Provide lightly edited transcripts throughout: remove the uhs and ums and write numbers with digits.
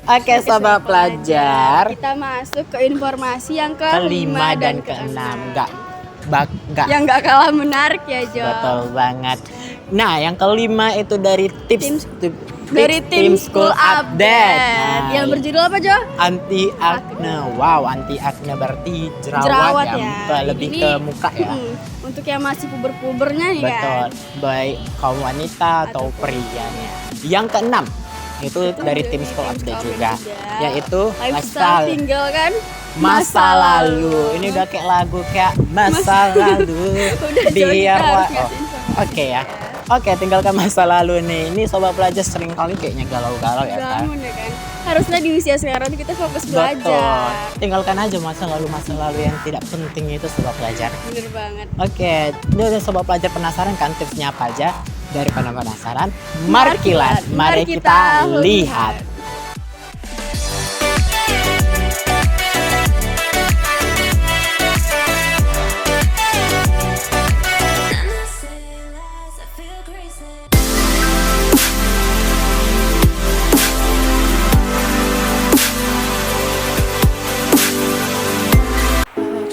Oke, sobat pelajar. Kita masuk ke informasi yang kelima dan keenam. Yang nggak kalah menarik ya, Jo. Betul banget. Nah, yang kelima itu dari tips dari tim School Update. Nah, yang berjudul apa, Jo? Anti acne. Wow, anti acne berarti jerawat ya. Lebih ke muka ya. Untuk yang masih puber-pubernya nih. Betul. Baik kaum wanita atau pria. Yang keenam itu dari tim School Update juga, yaitu lifestyle tinggalkan masa lalu. Ini udah kayak lagu kayak masa lalu biar Oke ya. Oke, tinggalkan masa lalu nih. Ini sobat pelajar sering kali kayaknya galau-galau ya kan? Harusnya di usia sekarang kita fokus belajar. Betul. Tinggalkan aja masa lalu yang tidak penting itu sobat pelajar. Bener banget. Oke, udah sobat pelajar penasaran kan tipsnya apa aja? Daripada penasaran, mari kita lihat.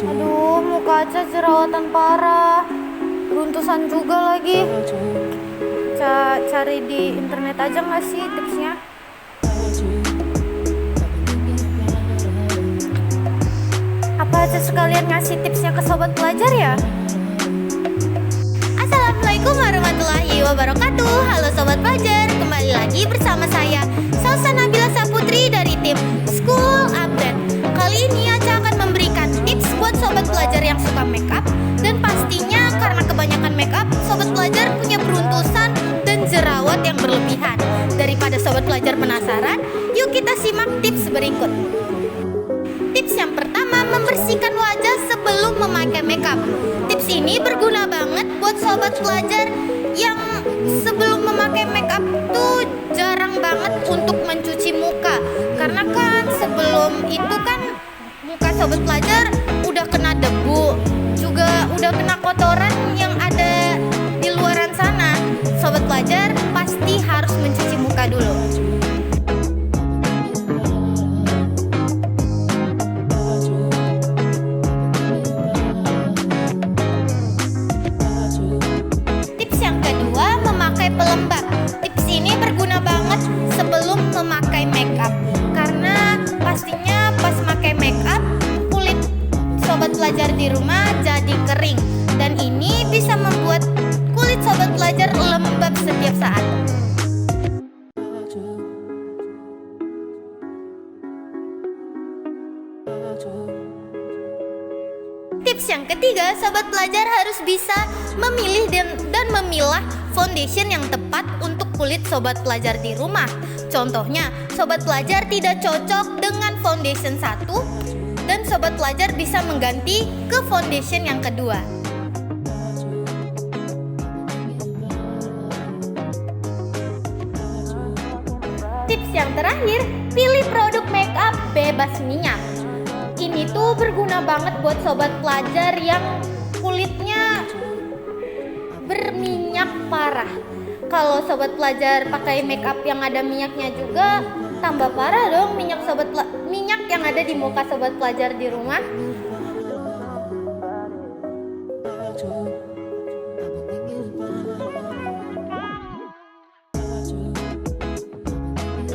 Aduh, muka Aca jerawatan parah, beruntusan juga lagi. Cari di internet aja nggak sih tipsnya? Apa aja sekalian ngasih tipsnya ke sobat pelajar ya? Assalamualaikum warahmatullahi wabarakatuh. Halo sobat pelajar, kembali lagi bersama saya Salsa Nabila Saputri dari tim School Update. Kali ini Aca akan memberikan tips buat sobat pelajar yang suka makeup. Dan pastinya karena kebanyakan makeup, sobat pelajar punya beruntusan dan jerawat yang berlebihan. Daripada sobat pelajar penasaran, yuk kita simak tips berikut. Tips yang pertama, membersihkan wajah sebelum memakai makeup. Tips ini berguna banget buat sobat pelajar yang sebelum memakai makeup tuh jarang banget untuk mencuci muka. Karena kan sebelum itu kan muka sobat pelajar udah kena debu, juga udah kena kotoran yang ada di luaran sana. Sobat pelajar pasti harus mencuci muka dulu. Tips yang kedua, memakai pelembab. Tips ini berguna banget sebelum memakai makeup, karena pastinya pas pakai makeup kulit sobat pelajar di rumah jadi kering, dan ini bisa membuat kulit sobat pelajar lembab setiap saat. Tips yang ketiga, sobat pelajar harus bisa memilih dan memilah foundation yang tepat untuk kulit sobat pelajar di rumah. Contohnya, sobat pelajar tidak cocok dengan foundation satu, dan sobat pelajar bisa mengganti ke foundation yang kedua. Tips yang terakhir, pilih produk makeup bebas minyak. Ini tuh berguna banget buat sobat pelajar yang kulitnya berminyak parah. Kalau sobat pelajar pakai makeup yang ada minyaknya juga, tambah parah dong minyak yang ada di muka sobat pelajar di rumah.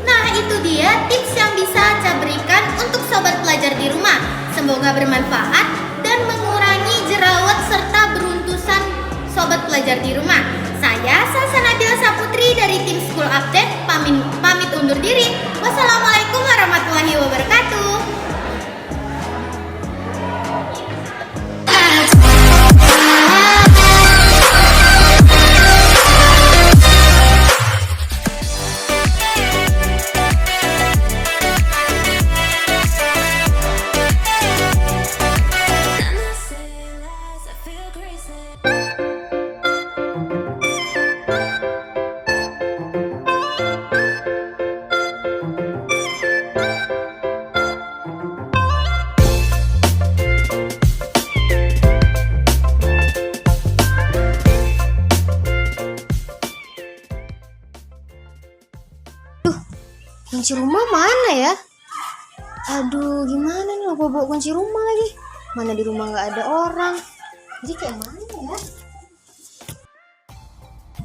Nah, itu dia tips yang bisa Aca berikan untuk sobat pelajar di rumah. Semoga bermanfaat dan mengurangi jerawat serta beruntusan sobat pelajar di rumah. Saya Salsa Nabila Saputri dari tim School Update pamit undur diri. Wassalamualaikum warahmatullahi wabarakatuh. Kunci rumah mana ya? Aduh, gimana nih, lupa bawa kunci rumah lagi. Mana di rumah nggak ada orang. Jadi kayak mana ya?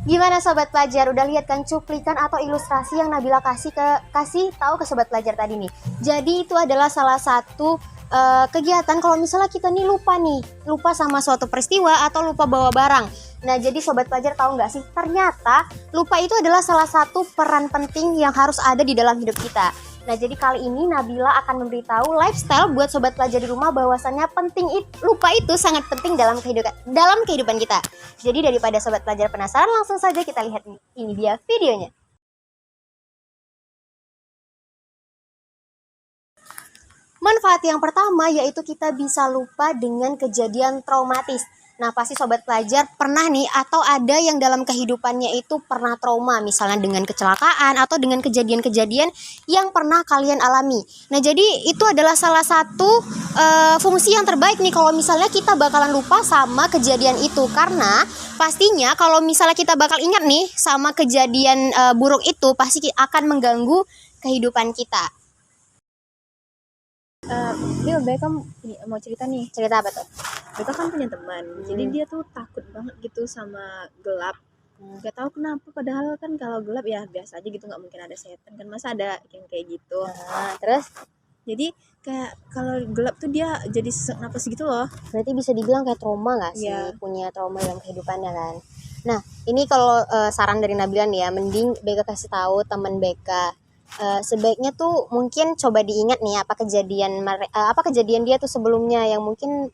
Gimana sobat pelajar, udah lihat kan cuplikan atau ilustrasi yang Nabila kasih tahu ke sobat pelajar tadi nih. Jadi itu adalah salah satu kegiatan kalau misalnya kita nih lupa sama suatu peristiwa atau lupa bawa barang. Nah, jadi sobat pelajar tahu nggak sih, ternyata lupa itu adalah salah satu peran penting yang harus ada di dalam hidup kita. Nah, jadi kali ini Nabila akan memberitahu lifestyle buat sobat pelajar di rumah bahwasannya lupa itu sangat penting dalam kehidupan kita. Jadi daripada sobat pelajar penasaran, langsung saja kita lihat ini dia videonya. Manfaat yang pertama yaitu kita bisa lupa dengan kejadian traumatis. Nah, pasti sobat pelajar pernah nih atau ada yang dalam kehidupannya itu pernah trauma, misalnya dengan kecelakaan atau dengan kejadian-kejadian yang pernah kalian alami. Nah, jadi itu adalah salah satu fungsi yang terbaik nih kalau misalnya kita bakalan lupa sama kejadian itu, karena pastinya kalau misalnya kita bakal ingat nih sama kejadian buruk itu, pasti akan mengganggu kehidupan kita. Bil, Beka mau cerita nih. Cerita apa tuh? Beka kan punya teman, jadi dia tuh takut banget gitu sama gelap. Gak tahu kenapa, padahal kan kalau gelap ya biasa aja gitu, nggak mungkin ada setan kan, masa ada yang kayak gitu. Nah, terus? Jadi kayak kalau gelap tuh dia jadi sesak napas gitu loh. Berarti bisa dibilang kayak trauma nggak sih? Iya. Punya trauma dalam kehidupannya kan. Nah, ini kalau saran dari Nabila nih ya, mending Beka kasih tahu teman Beka. Sebaiknya tuh mungkin coba diingat nih apa kejadian dia tuh sebelumnya yang mungkin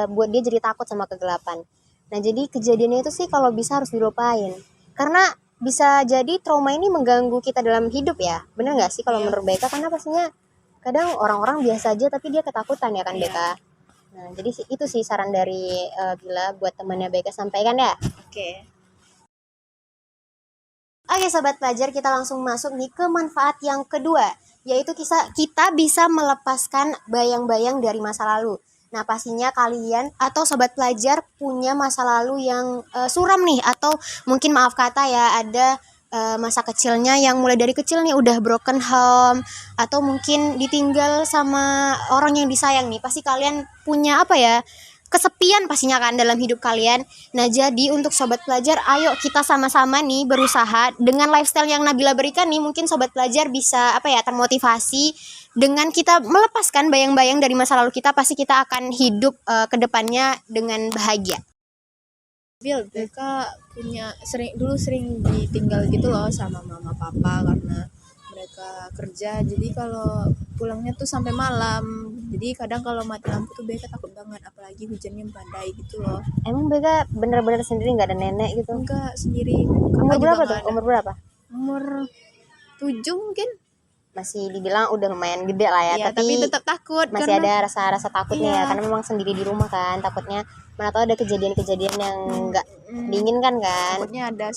buat dia jadi takut sama kegelapan. Nah, jadi kejadiannya itu sih kalau bisa harus dilupain, karena bisa jadi trauma ini mengganggu kita dalam hidup ya. Bener nggak sih kalau menurut Beka? Karena pastinya kadang orang-orang biasa aja tapi dia ketakutan ya kan Beka. Nah, jadi itu sih saran dari Bila buat temannya Beka, sampaikan ya. Oke. Oke sobat pelajar, kita langsung masuk nih ke manfaat yang kedua, yaitu kita bisa melepaskan bayang-bayang dari masa lalu. Nah, pastinya kalian atau sobat pelajar punya masa lalu yang suram nih, atau mungkin maaf kata ya, ada masa kecilnya yang mulai dari kecil nih udah broken home, atau mungkin ditinggal sama orang yang disayang nih. Pasti kalian punya kesepian pastinya kan dalam hidup kalian. Nah, jadi untuk sobat pelajar, ayo kita sama-sama nih berusaha dengan lifestyle yang Nabila berikan nih. Mungkin sobat pelajar bisa termotivasi dengan kita melepaskan bayang-bayang dari masa lalu kita. Pasti kita akan hidup ke depannya dengan bahagia. Bil, Beka sering ditinggal gitu loh sama mama papa karena mereka kerja, jadi kalau pulangnya tuh sampai malam. Jadi kadang kalau mati lampu tuh Beka takut banget, apalagi hujannya badai gitu loh. Emang Beka bener-bener sendiri, nggak ada nenek gitu? Enggak, sendiri. Umur berapa tuh? Umur berapa? Umur 7 mungkin. Masih dibilang udah lumayan gede lah ya, tapi tetap takut. Masih ada rasa takutnya ya, karena memang sendiri di rumah kan, takutnya mana tahu ada kejadian-kejadian yang nggak diinginkan kan. Takutnya ada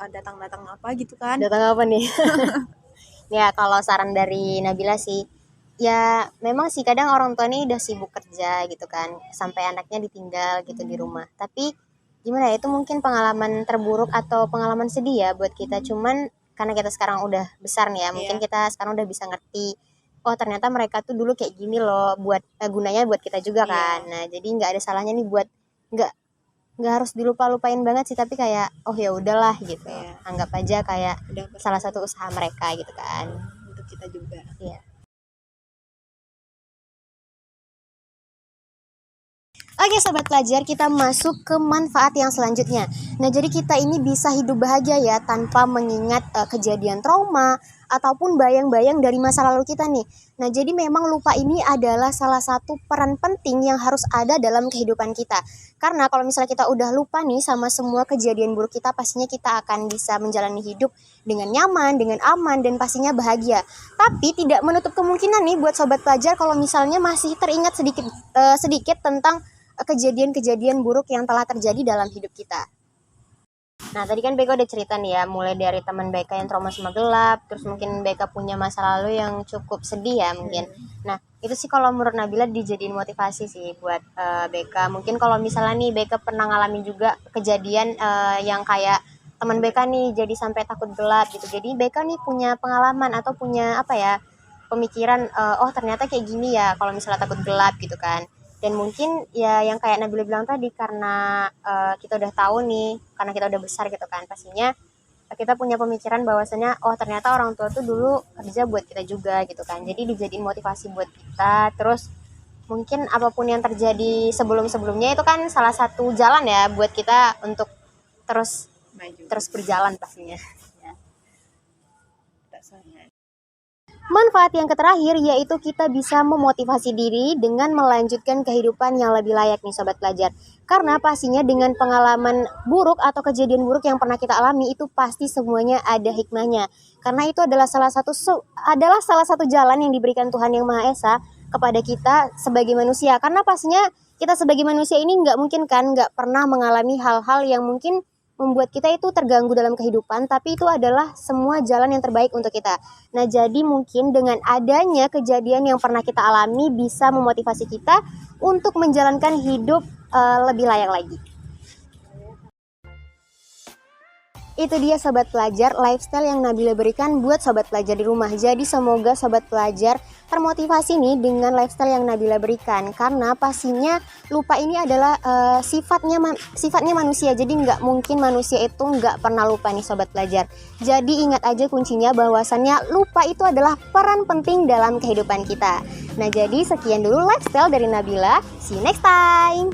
datang apa gitu kan. Datang apa nih? Ya, kalau saran dari Nabila sih, ya memang sih kadang orang tua nih udah sibuk kerja gitu kan, sampai anaknya ditinggal gitu di rumah. Tapi gimana ya, itu mungkin pengalaman terburuk atau pengalaman sedih ya buat kita. Cuman karena kita sekarang udah besar nih ya, mungkin kita sekarang udah bisa ngerti, oh ternyata mereka tuh dulu kayak gini loh, buat gunanya buat kita juga kan. Nah, jadi nggak ada salahnya nih buat nggak harus dilupain banget sih, tapi kayak oh ya udahlah gitu, anggap aja kayak salah satu usaha mereka gitu kan, untuk kita juga. Iya. Oke sobat pelajar, kita masuk ke manfaat yang selanjutnya. Nah, jadi kita ini bisa hidup bahagia ya tanpa mengingat kejadian trauma ataupun bayang-bayang dari masa lalu kita nih. Nah, jadi memang lupa ini adalah salah satu peran penting yang harus ada dalam kehidupan kita. Karena kalau misalnya kita udah lupa nih sama semua kejadian buruk kita, pastinya kita akan bisa menjalani hidup dengan nyaman, dengan aman, dan pastinya bahagia. Tapi tidak menutup kemungkinan nih buat sobat pelajar kalau misalnya masih teringat sedikit tentang kejadian-kejadian buruk yang telah terjadi dalam hidup kita. Nah, tadi kan Beka udah cerita nih ya, mulai dari teman Beka yang trauma sama gelap, terus mungkin Beka punya masa lalu yang cukup sedih ya mungkin. Nah, itu sih kalau menurut Nabila dijadiin motivasi sih buat Beka. Mungkin kalau misalnya nih Beka pernah ngalamin juga kejadian yang kayak teman BK nih jadi sampai takut gelap gitu. Jadi BK nih punya pengalaman atau punya apa ya, pemikiran oh ternyata kayak gini ya kalau misalnya takut gelap gitu kan. Dan mungkin ya yang kayak Nabila bilang tadi, karena kita udah tahu nih, karena kita udah besar gitu kan, pastinya kita punya pemikiran bahwasanya oh ternyata orang tua tuh dulu kerja buat kita juga gitu kan. Jadi dijadiin motivasi buat kita. Terus mungkin apapun yang terjadi sebelum-sebelumnya itu kan salah satu jalan ya buat kita untuk terus berjalan pastinya. Manfaat yang terakhir yaitu kita bisa memotivasi diri dengan melanjutkan kehidupan yang lebih layak nih Sobat Pelajar. Karena pastinya dengan pengalaman buruk atau kejadian buruk yang pernah kita alami itu pasti semuanya ada hikmahnya. Karena itu adalah salah satu jalan yang diberikan Tuhan Yang Maha Esa kepada kita sebagai manusia. Karena pastinya kita sebagai manusia ini nggak mungkin kan nggak pernah mengalami hal-hal yang mungkin membuat kita itu terganggu dalam kehidupan, tapi itu adalah semua jalan yang terbaik untuk kita. Nah, jadi mungkin dengan adanya kejadian yang pernah kita alami bisa memotivasi kita untuk menjalankan hidup lebih layak lagi. Itu dia Sobat Pelajar, lifestyle yang Nabila berikan buat Sobat Pelajar di rumah. Jadi semoga Sobat Pelajar termotivasi nih dengan lifestyle yang Nabila berikan. Karena pastinya lupa ini adalah sifatnya manusia. Jadi nggak mungkin manusia itu nggak pernah lupa nih Sobat Pelajar. Jadi ingat aja kuncinya bahwasannya lupa itu adalah peran penting dalam kehidupan kita. Nah jadi sekian dulu lifestyle dari Nabila. See you next time.